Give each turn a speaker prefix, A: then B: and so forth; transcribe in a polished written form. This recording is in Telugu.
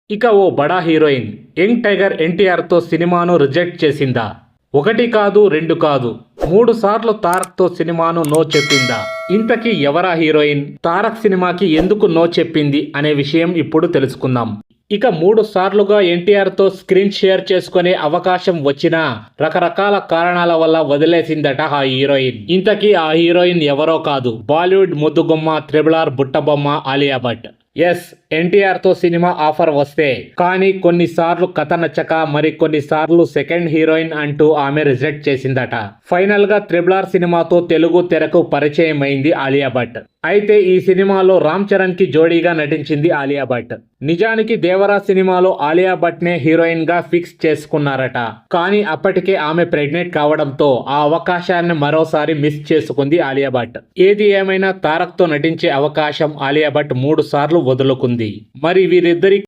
A: ఇక ఓ బడా హీరోయిన్ యంగ్ టైగర్ ఎన్టీఆర్తో సినిమాను రిజెక్ట్ చేసిందా? ఒకటి కాదు, రెండు కాదు, 3 సార్లు తారక్తో సినిమాను నో చెప్పిందా? ఇంతకీ ఎవరా హీరోయిన్? తారక్ సినిమాకి ఎందుకు నో చెప్పింది అనే విషయం ఇప్పుడు తెలుసుకుందాం. ఇక 3 సార్లుగా ఎన్టీఆర్తో స్క్రీన్ షేర్ చేసుకునే అవకాశం వచ్చినా రకరకాల కారణాల వల్ల వదిలేసిందట ఆ హీరోయిన్. ఇంతకీ ఆ హీరోయిన్ ఎవరో కాదు, బాలీవుడ్ ముద్దుగుమ్మ RRR బుట్టబొమ్మ ఆలియా భట్. ఎస్, ఎన్టీఆర్తో సినిమా ఆఫర్ వస్తే కానీ కొన్నిసార్లు కథ నచ్చక మరి కొన్నిసార్లు సెకండ్ హీరోయిన్ అంటూ ఆమె రిజెక్ట్ చేసిందట. ఫైనల్ గా RRR సినిమాతో తెలుగు తెరకు పరిచయం అయింది ఆలియా భట్. అయితే ఈ సినిమాలో రామ్ చరణ్ కి జోడీగా నటించింది ఆలియా భట్. నిజానికి దేవరా సినిమాలో ఆలియా భట్ నే హీరోయిన్ గా ఫిక్స్ చేసుకున్నారట. కానీ అప్పటికే ఆమె ప్రెగ్నెంట్ కావడంతో ఆ అవకాశాన్ని మరోసారి మిస్ చేసుకుంది ఆలియా భట్. ఏది ఏమైనా తారక్ తో నటించే అవకాశం ఆలియా భట్ 3 సార్లు వదులుకుంది. మరి వీరిద్దరి